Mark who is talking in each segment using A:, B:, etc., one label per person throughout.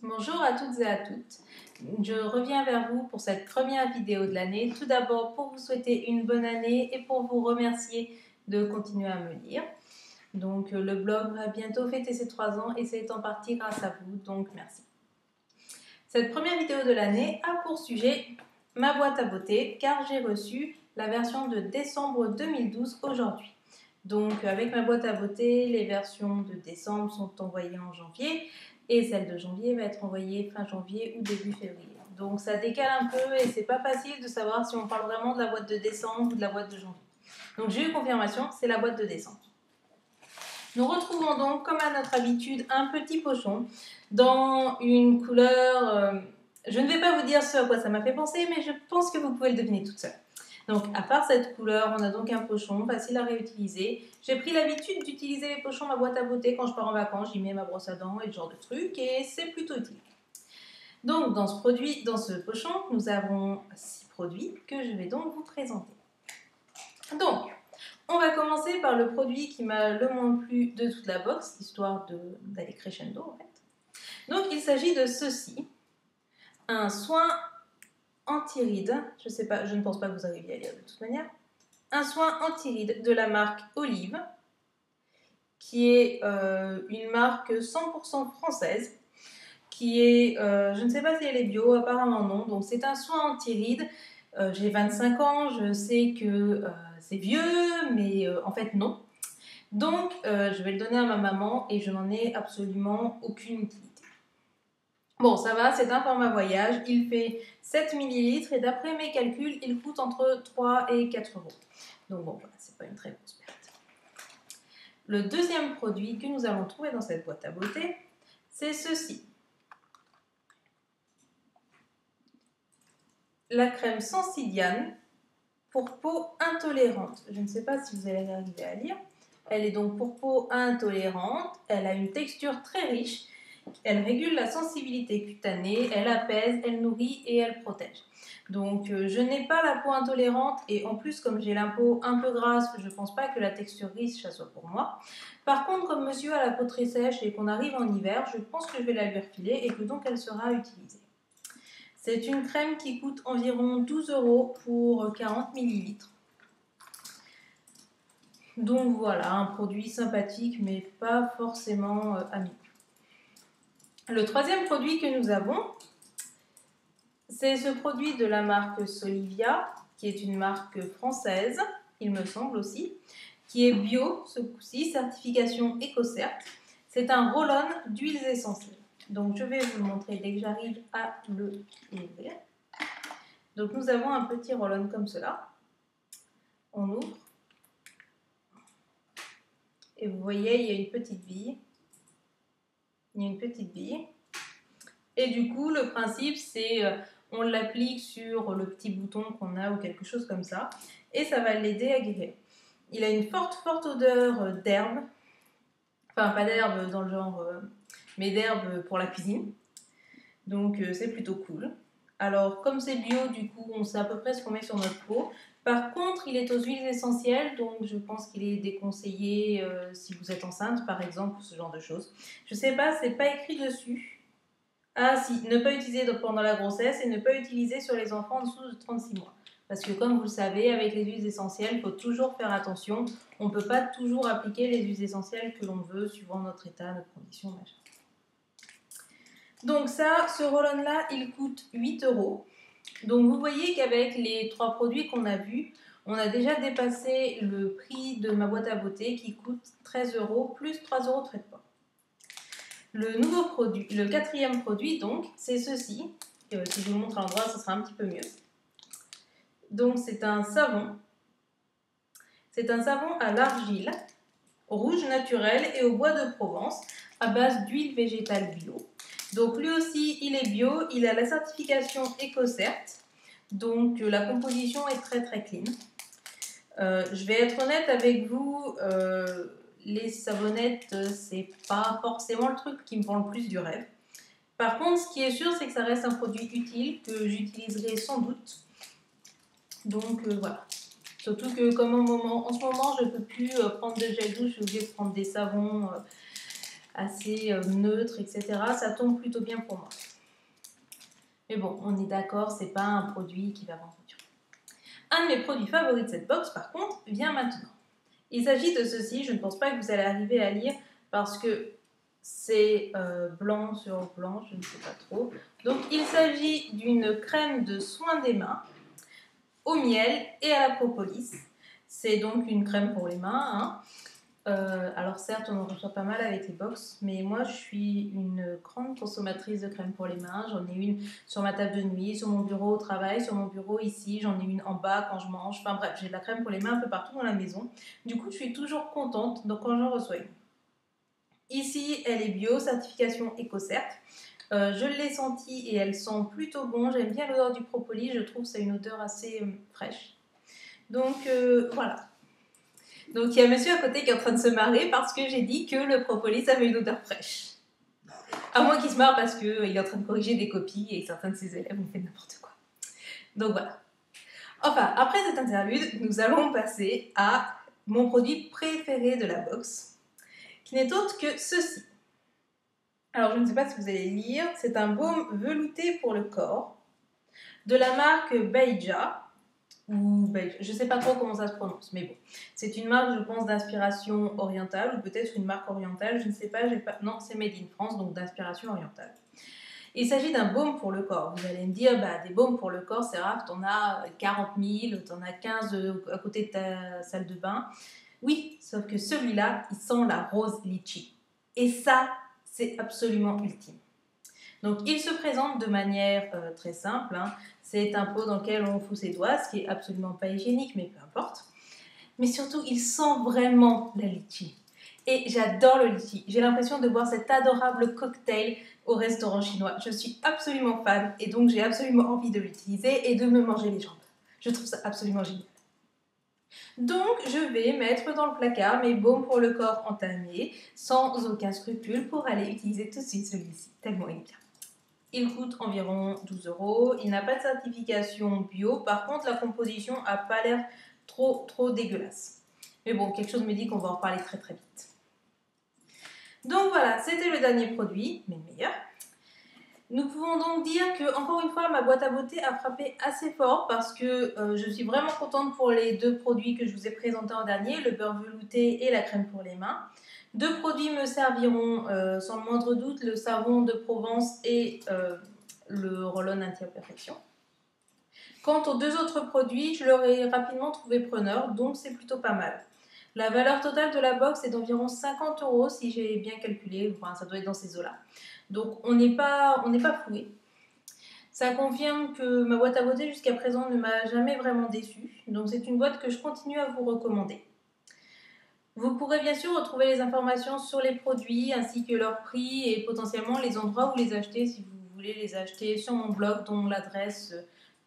A: Bonjour à toutes et à toutes. Je reviens vers vous pour cette première vidéo de l'année. Tout d'abord pour vous souhaiter une bonne année et pour vous remercier de continuer à me lire. Donc le blog va bientôt fêter ses 3 ans et c'est en partie grâce à vous, donc merci. Cette première vidéo de l'année a pour sujet ma boîte à beauté car j'ai reçu la version de décembre 2012 aujourd'hui. Donc avec ma boîte à beauté, les versions de décembre sont envoyées en janvier et celle de janvier va être envoyée fin janvier ou début février. Donc ça décale un peu et c'est pas facile de savoir si on parle vraiment de la boîte de décembre ou de la boîte de janvier. Donc j'ai eu confirmation, c'est la boîte de décembre. Nous retrouvons donc, comme à notre habitude, un petit pochon dans une couleur... je ne vais pas vous dire ce à quoi ça m'a fait penser, mais je pense que vous pouvez le deviner toute seule. Donc, à part cette couleur, on a donc un pochon facile à réutiliser. J'ai pris l'habitude d'utiliser les pochons, ma boîte à beauté, quand je pars en vacances. J'y mets ma brosse à dents et ce genre de trucs, et c'est plutôt utile. Donc, dans ce pochon, nous avons 6 produits que je vais donc vous présenter. Donc, on va commencer par le produit qui m'a le moins plu de toute la box, histoire d'aller crescendo en fait. Donc, il s'agit de ceci, un soin anti-rides, je ne pense pas que vous arriviez à lire de toute manière, un soin anti-rides de la marque Olive, qui est une marque 100% française, qui est, je ne sais pas si elle est bio, apparemment non, donc c'est un soin anti-rides. J'ai 25 ans, je sais que c'est vieux, mais en fait non. Donc je vais le donner à ma maman et je n'en ai absolument aucune utilité. Bon, ça va, c'est un format voyage, il fait 7 ml et d'après mes calculs, il coûte entre 3 et 4 euros. Donc bon, voilà, c'est pas une très grosse perte. Le deuxième produit que nous allons trouver dans cette boîte à beauté, c'est ceci. La crème Sensidiane pour peau intolérante. Je ne sais pas si vous allez arriver à lire. Elle est donc pour peau intolérante, elle a une texture très riche. Elle régule la sensibilité cutanée, elle apaise, elle nourrit et elle protège. Donc je n'ai pas la peau intolérante et en plus comme j'ai la peau un peu grasse, je ne pense pas que la texture riche ça soit pour moi. Par contre comme monsieur a la peau très sèche et qu'on arrive en hiver, je pense que je vais la lui refiler et que donc elle sera utilisée. C'est une crème qui coûte environ 12 euros pour 40 ml. Donc voilà, un produit sympathique mais pas forcément ami. Le troisième produit que nous avons, c'est ce produit de la marque Solivia, qui est une marque française, il me semble aussi, qui est bio, ce coup-ci, certification EcoCert. C'est un roll-on d'huiles essentielles. Donc je vais vous le montrer dès que j'arrive à le ouvrir. Donc nous avons un petit roll-on comme cela. On ouvre. Et vous voyez, il y a une petite bille. Il y a une petite bille. Et du coup, le principe, c'est on l'applique sur le petit bouton qu'on a ou quelque chose comme ça. Et ça va l'aider à guérir. Il a une forte odeur d'herbe. Enfin, pas d'herbe dans le genre, mais d'herbe pour la cuisine. Donc, c'est plutôt cool. Alors, comme c'est bio, du coup, on sait à peu près ce qu'on met sur notre peau. Par contre, il est aux huiles essentielles, donc je pense qu'il est déconseillé si vous êtes enceinte, par exemple, ou ce genre de choses. Je sais pas, c'est pas écrit dessus. Ah si, ne pas utiliser pendant la grossesse et ne pas utiliser sur les enfants en dessous de 36 mois. Parce que comme vous le savez, avec les huiles essentielles, il faut toujours faire attention. On ne peut pas toujours appliquer les huiles essentielles que l'on veut, suivant notre état, notre condition, machin. Donc ça, ce roll-on-là, il coûte 8 euros. Donc vous voyez qu'avec les 3 produits qu'on a vus, on a déjà dépassé le prix de ma boîte à beauté qui coûte 13 euros plus 3 euros de frais de port. Le quatrième produit, donc, c'est ceci. Si je vous le montre à l'endroit, ce sera un petit peu mieux. Donc, c'est un savon. C'est un savon à l'argile, rouge naturel et au bois de Provence, à base d'huile végétale bio. Donc, lui aussi, il est bio. Il a la certification EcoCert. Donc, la composition est très clean. Je vais être honnête avec vous. Les savonnettes, c'est pas forcément le truc qui me vend le plus du rêve. Par contre, ce qui est sûr, c'est que ça reste un produit utile que j'utiliserai sans doute. Donc voilà. Surtout que comme en ce moment, je ne peux plus prendre de gel douche, je suis obligée de prendre des savons assez neutre, etc. Ça tombe plutôt bien pour moi. Mais bon, on est d'accord, c'est pas un produit qui va vendre dur. Un de mes produits favoris de cette box, par contre, vient maintenant. Il s'agit de ceci, je ne pense pas que vous allez arriver à lire parce que c'est blanc sur blanc, je ne sais pas trop. Donc il s'agit d'une crème de soin des mains au miel et à la propolis. C'est donc une crème pour les mains, hein. Alors certes, on en reçoit pas mal avec les box, mais moi je suis une grande consommatrice de crème pour les mains. J'en ai une sur ma table de nuit, sur mon bureau au travail, sur mon bureau ici. J'en ai une en bas quand je mange. Enfin bref, j'ai de la crème pour les mains un peu partout dans la maison. Du coup, je suis toujours contente donc quand j'en reçois une. Ici, elle est bio, certification EcoCert. Je l'ai sentie et elle sent plutôt bon. J'aime bien l'odeur du propolis, je trouve que c'est une odeur assez fraîche. Donc voilà. Donc il y a un monsieur à côté qui est en train de se marrer parce que j'ai dit que le propolis avait une odeur fraîche. À moins qu'il se marre parce qu'il est en train de corriger des copies et que certains de ses élèves ont fait n'importe quoi. Donc voilà. Enfin, après cette interlude, nous allons passer à mon produit préféré de la box, qui n'est autre que ceci. Alors je ne sais pas si vous allez lire, c'est un baume velouté pour le corps de la marque Beija. Je ne sais pas trop comment ça se prononce, mais bon. C'est une marque, je pense, d'inspiration orientale, ou peut-être une marque orientale, je ne sais pas, non, c'est Made in France, donc d'inspiration orientale. Il s'agit d'un baume pour le corps. Vous allez me dire, des baumes pour le corps, c'est rare, t'en as 40 000, t'en as 15 à côté de ta salle de bain. Oui, sauf que celui-là, il sent la rose litchi. Et ça, c'est absolument ultime. Donc, il se présente de manière très simple, hein. C'est un pot dans lequel on fout ses doigts, ce qui est absolument pas hygiénique, mais peu importe. Mais surtout, il sent vraiment la litchi. Et j'adore le litchi. J'ai l'impression de boire cet adorable cocktail au restaurant chinois. Je suis absolument fan et donc j'ai absolument envie de l'utiliser et de me manger les jambes. Je trouve ça absolument génial. Donc, je vais mettre dans le placard mes baumes pour le corps entamés, sans aucun scrupule, pour aller utiliser tout de suite celui-ci, tellement il est bien. Il coûte environ 12 €. Il n'a pas de certification bio. Par contre, la composition n'a pas l'air trop dégueulasse. Mais bon, quelque chose me dit qu'on va en parler très très vite. Donc voilà, c'était le dernier produit, mais le meilleur. Nous pouvons donc dire que, encore une fois, ma boîte à beauté a frappé assez fort parce que je suis vraiment contente pour les deux produits que je vous ai présentés en dernier, le beurre velouté et la crème pour les mains. Deux produits me serviront sans le moindre doute, le savon de Provence et le roll-on anti-imperfection. Quant aux deux autres produits, je leur ai rapidement trouvé preneur, donc c'est plutôt pas mal. La valeur totale de la box est d'environ 50 € si j'ai bien calculé, enfin ça doit être dans ces eaux-là. Donc on n'est pas floué. Ça confirme que ma boîte à beauté jusqu'à présent ne m'a jamais vraiment déçue, donc c'est une boîte que je continue à vous recommander. Vous pourrez bien sûr retrouver les informations sur les produits ainsi que leur prix et potentiellement les endroits où les acheter si vous voulez les acheter sur mon blog dont l'adresse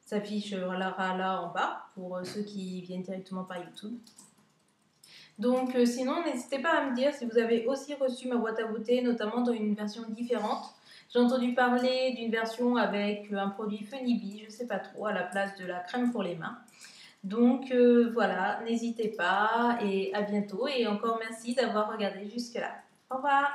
A: s'affiche là en bas pour ceux qui viennent directement par YouTube. Donc sinon, n'hésitez pas à me dire si vous avez aussi reçu ma boîte à beauté, notamment dans une version différente. J'ai entendu parler d'une version avec un produit Funibi, je ne sais pas trop, à la place de la crème pour les mains. Donc voilà, n'hésitez pas et à bientôt. Et encore merci d'avoir regardé jusque-là. Au revoir!